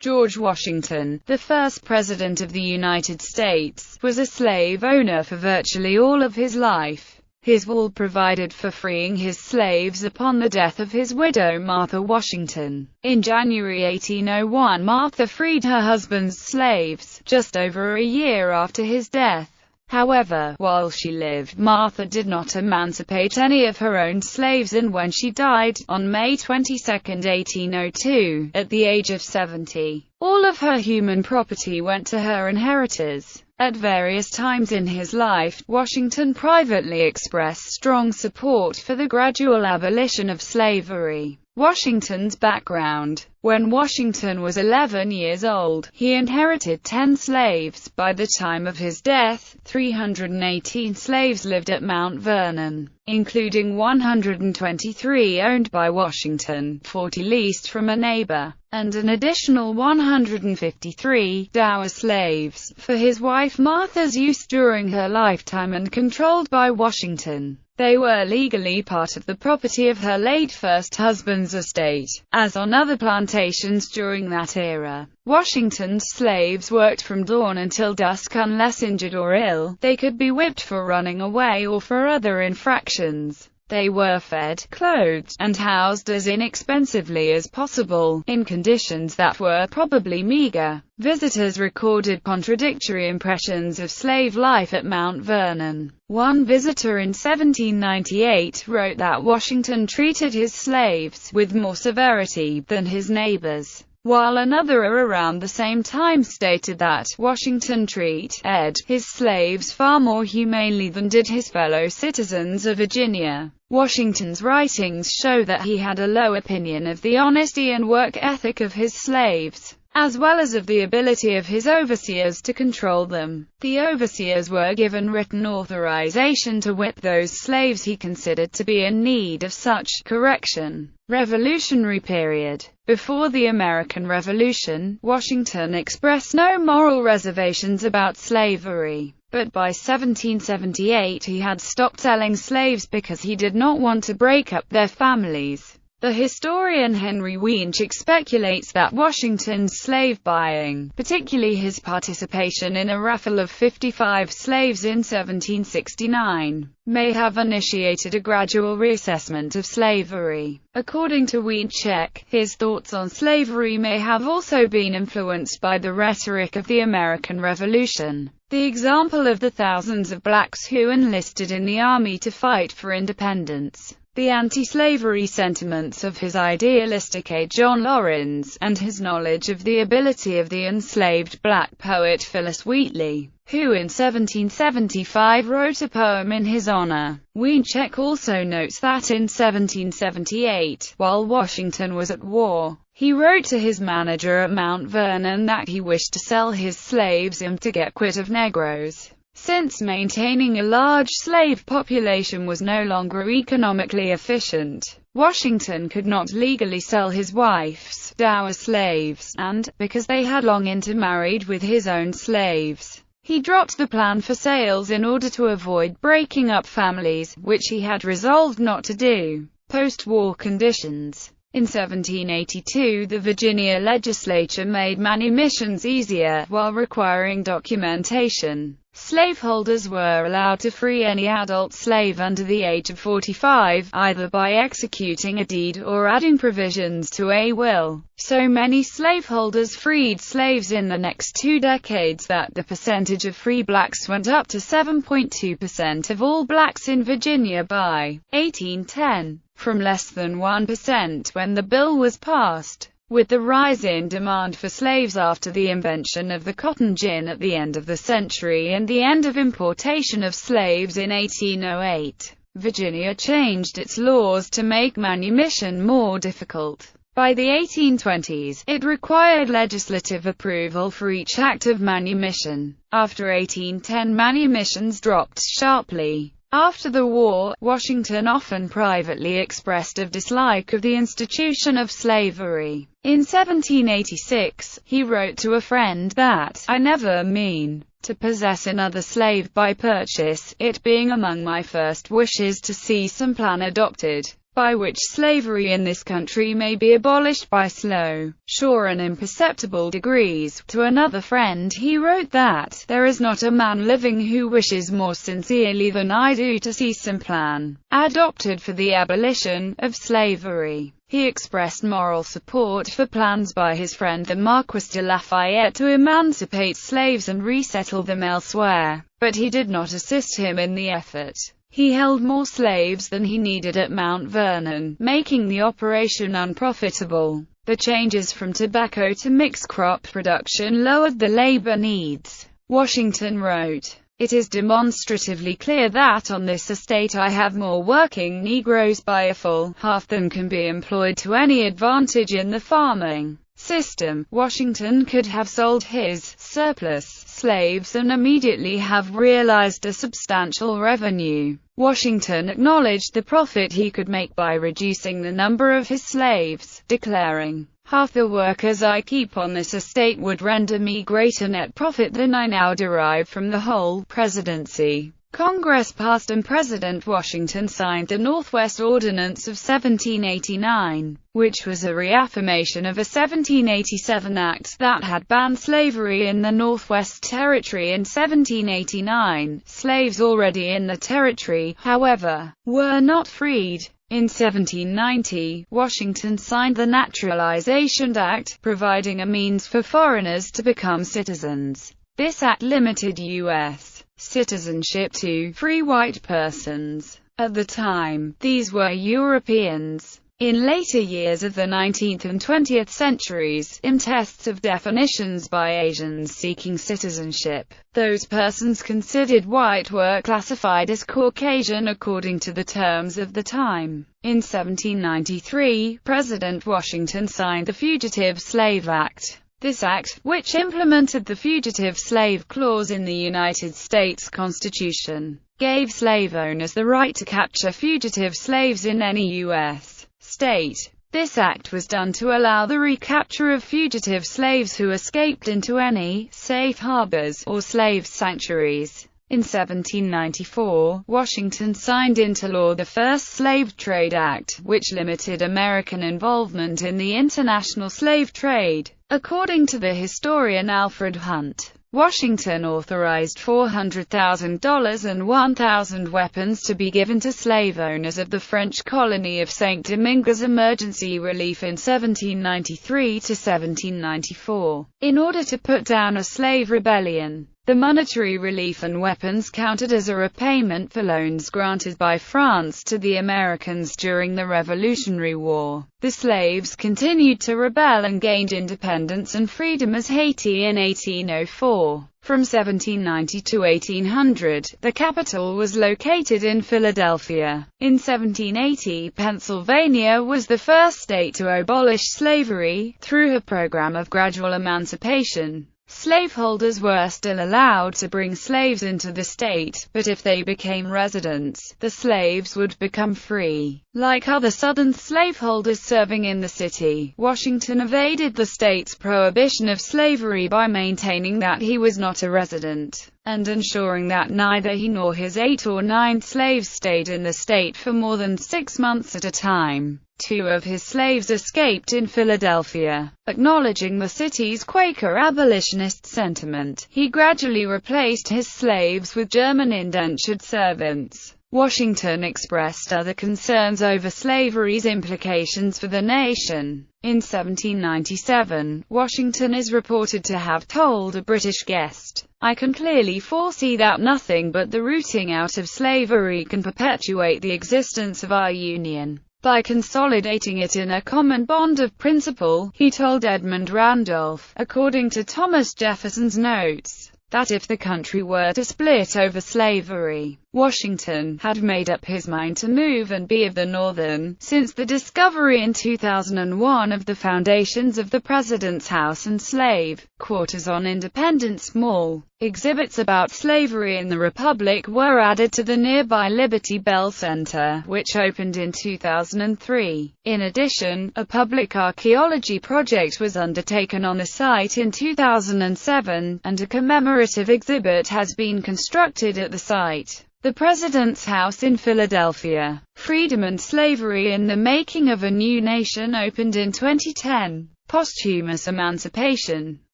George Washington, the first President of the United States, was a slave owner for virtually all of his life. His will provided for freeing his slaves upon the death of his widow Martha Washington. In January 1801, Martha freed her husband's slaves, just over a year after his death. However, while she lived, Martha did not emancipate any of her own slaves, and when she died, on May 22, 1802, at the age of 70, all of her human property went to her inheritors. At various times in his life, Washington privately expressed strong support for the gradual abolition of slavery. Washington's background: when Washington was 11 years old, he inherited 10 slaves. By the time of his death, 318 slaves lived at Mount Vernon, including 123 owned by Washington, 40 leased from a neighbor, and an additional 153 dower slaves for his wife Martha's use during her lifetime and controlled by Washington. They were legally part of the property of her late first husband's estate, as on other plantations during that era. Washington's slaves worked from dawn until dusk unless injured or ill. They could be whipped for running away or for other infractions. They were fed, clothed, and housed as inexpensively as possible, in conditions that were probably meager. Visitors recorded contradictory impressions of slave life at Mount Vernon. One visitor in 1798 wrote that Washington treated his slaves with more severity than his neighbors, while another around the same time stated that Washington treated his slaves far more humanely than did his fellow citizens of Virginia. Washington's writings show that he had a low opinion of the honesty and work ethic of his slaves, as well as of the ability of his overseers to control them. The overseers were given written authorization to whip those slaves he considered to be in need of such correction. Revolutionary period. Before the American Revolution, Washington expressed no moral reservations about slavery. But by 1778 he had stopped selling slaves because he did not want to break up their families. The historian Henry Winchik speculates that Washington's slave buying, particularly his participation in a raffle of 55 slaves in 1769, may have initiated a gradual reassessment of slavery. According to Winchik, his thoughts on slavery may have also been influenced by the rhetoric of the American Revolution. The example of the thousands of blacks who enlisted in the army to fight for independence, the anti-slavery sentiments of his idealistic aide John Laurens, and his knowledge of the ability of the enslaved black poet Phillis Wheatley, who in 1775 wrote a poem in his honor. Winchik also notes that in 1778, while Washington was at war, he wrote to his manager at Mount Vernon that he wished to sell his slaves and to get quit of Negroes, since maintaining a large slave population was no longer economically efficient. Washington could not legally sell his wife's dower slaves, and, because they had long intermarried with his own slaves, he dropped the plan for sales in order to avoid breaking up families, which he had resolved not to do. Post-war conditions. In 1782, the Virginia legislature made manumissions easier, while requiring documentation. Slaveholders were allowed to free any adult slave under the age of 45, either by executing a deed or adding provisions to a will. So many slaveholders freed slaves in the next 2 decades that the percentage of free blacks went up to 7.2% of all blacks in Virginia by 1810, from less than 1% when the bill was passed. With the rise in demand for slaves after the invention of the cotton gin at the end of the century and the end of importation of slaves in 1808, Virginia changed its laws to make manumission more difficult. By the 1820s, it required legislative approval for each act of manumission. After 1810, manumissions dropped sharply. After the war, Washington often privately expressed a dislike of the institution of slavery. In 1786, he wrote to a friend that, "I never mean to possess another slave by purchase, it being among my first wishes to see some plan adopted by which slavery in this country may be abolished by slow, sure and imperceptible degrees. To another friend he wrote that, "There is not a man living who wishes more sincerely than I do to see some plan adopted for the abolition of slavery." He expressed moral support for plans by his friend the Marquis de Lafayette to emancipate slaves and resettle them elsewhere, but he did not assist him in the effort. He held more slaves than he needed at Mount Vernon, making the operation unprofitable. The changes from tobacco to mixed crop production lowered the labor needs. Washington wrote, "It is demonstratively clear that on this estate I have more working Negroes by a full half than can be employed to any advantage in the farming system." Washington could have sold his surplus slaves and immediately have realized a substantial revenue. Washington acknowledged the profit he could make by reducing the number of his slaves, declaring, "Half the workers I keep on this estate would render me greater net profit than I now derive from the whole presidency." Congress passed and President Washington signed the Northwest Ordinance of 1789, which was a reaffirmation of a 1787 act that had banned slavery in the Northwest Territory in 1789. Slaves already in the territory, however, were not freed. In 1790, Washington signed the Naturalization Act, providing a means for foreigners to become citizens. This act limited U.S. citizenship to free white persons. At the time, these were Europeans. In later years of the 19th and 20th centuries, in tests of definitions by Asians seeking citizenship, those persons considered white were classified as Caucasian according to the terms of the time. In 1793, President Washington signed the Fugitive Slave Act. This act, which implemented the Fugitive Slave Clause in the United States Constitution, gave slave owners the right to capture fugitive slaves in any U.S. state. This act was done to allow the recapture of fugitive slaves who escaped into any safe harbors or slave sanctuaries. In 1794, Washington signed into law the first Slave Trade Act, which limited American involvement in the international slave trade. According to the historian Alfred Hunt, Washington authorized $400,000 and 1,000 weapons to be given to slave owners of the French colony of St. Domingue as emergency relief in 1793 to 1794, in order to put down a slave rebellion. The monetary relief and weapons counted as a repayment for loans granted by France to the Americans during the Revolutionary War. The slaves continued to rebel and gained independence and freedom as Haiti in 1804. From 1790 to 1800, the capital was located in Philadelphia. In 1780, Pennsylvania was the first state to abolish slavery, through a program of gradual emancipation. Slaveholders were still allowed to bring slaves into the state, but if they became residents, the slaves would become free. Like other Southern slaveholders serving in the city, Washington evaded the state's prohibition of slavery by maintaining that he was not a resident, and ensuring that neither he nor his 8 or 9 slaves stayed in the state for more than 6 months at a time. 2 of his slaves escaped in Philadelphia. Acknowledging the city's Quaker abolitionist sentiment, he gradually replaced his slaves with German indentured servants. Washington expressed other concerns over slavery's implications for the nation. In 1797, Washington is reported to have told a British guest, "I can clearly foresee that nothing but the rooting out of slavery can perpetuate the existence of our Union. By consolidating it in a common bond of principle," he told Edmund Randolph, according to Thomas Jefferson's notes, that if the country were to split over slavery, Washington had made up his mind to move and be of the Northern. Since the discovery in 2001 of the foundations of the President's House and slave quarters on Independence Mall, exhibits about slavery in the Republic were added to the nearby Liberty Bell Center, which opened in 2003. In addition, a public archaeology project was undertaken on the site in 2007, and a commemorative exhibit has been constructed at the site. The President's House in Philadelphia. Freedom and Slavery in the Making of a New Nation opened in 2010. Posthumous emancipation.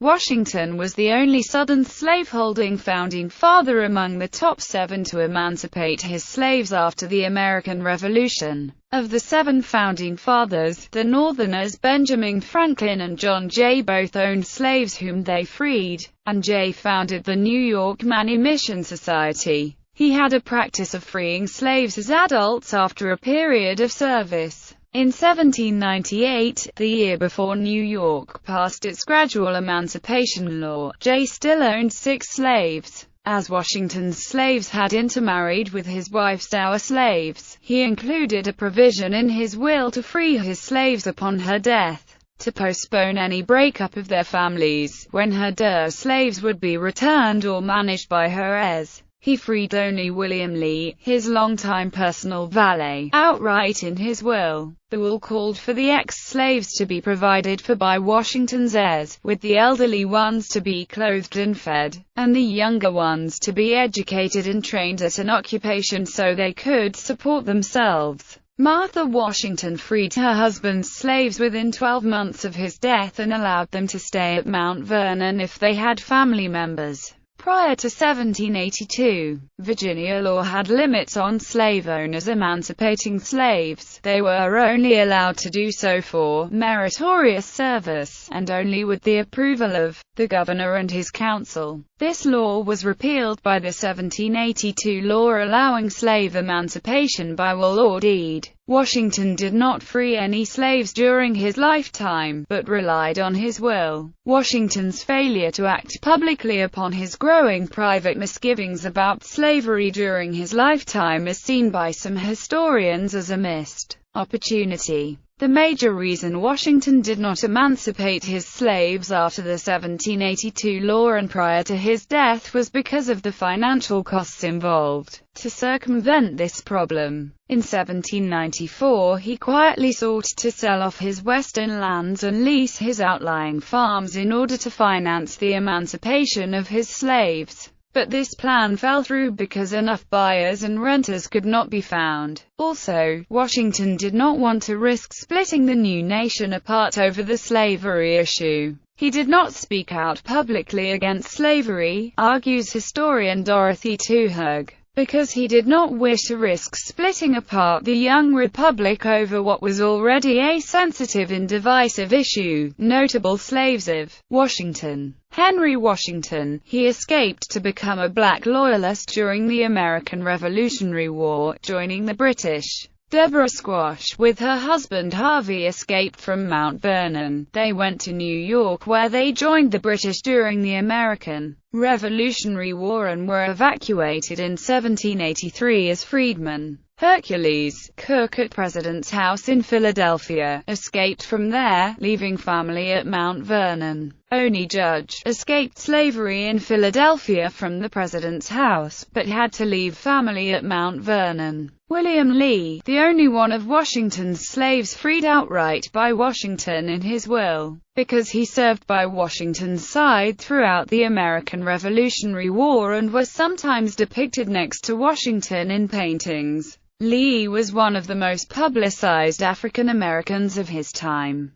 Washington was the only Southern slaveholding founding father among the top 7 to emancipate his slaves after the American Revolution. Of the 7 founding fathers, the Northerners Benjamin Franklin and John Jay both owned slaves whom they freed, and Jay founded the New York Manumission Society. He had a practice of freeing slaves as adults after a period of service. In 1798, the year before New York passed its gradual emancipation law, Jay still owned 6 slaves. As Washington's slaves had intermarried with his wife's dower slaves, he included a provision in his will to free his slaves upon her death, to postpone any breakup of their families, when her dower slaves would be returned or managed by her heirs. He freed only William Lee, his longtime personal valet, outright in his will. The will called for the ex-slaves to be provided for by Washington's heirs, with the elderly ones to be clothed and fed, and the younger ones to be educated and trained at an occupation so they could support themselves. Martha Washington freed her husband's slaves within 12 months of his death and allowed them to stay at Mount Vernon if they had family members. Prior to 1782, Virginia law had limits on slave owners emancipating slaves. They were only allowed to do so for meritorious service, and only with the approval of the governor and his council. This law was repealed by the 1782 law allowing slave emancipation by will or deed. Washington did not free any slaves during his lifetime, but relied on his will. Washington's failure to act publicly upon his growing private misgivings about slavery during his lifetime is seen by some historians as a missed opportunity. The major reason Washington did not emancipate his slaves after the 1782 law and prior to his death was because of the financial costs involved. To circumvent this problem, in 1794 he quietly sought to sell off his western lands and lease his outlying farms in order to finance the emancipation of his slaves. But this plan fell through because enough buyers and renters could not be found. Also, Washington did not want to risk splitting the new nation apart over the slavery issue. He did not speak out publicly against slavery, argues historian Dorothy Tuhug, because he did not wish to risk splitting apart the young republic over what was already a sensitive and divisive issue. Notable slaves of Washington. Henry Washington. He escaped to become a black loyalist during the American Revolutionary War, joining the British. Deborah Squash, with her husband Harvey, escaped from Mount Vernon. They went to New York where they joined the British during the American Revolutionary War and were evacuated in 1783 as freedmen. Hercules, cook at President's House in Philadelphia, escaped from there, leaving family at Mount Vernon. Oney Judge, escaped slavery in Philadelphia from the President's House, but had to leave family at Mount Vernon. William Lee, the only one of Washington's slaves freed outright by Washington in his will, because he served by Washington's side throughout the American Revolutionary War and was sometimes depicted next to Washington in paintings. Lee was one of the most publicized African Americans of his time.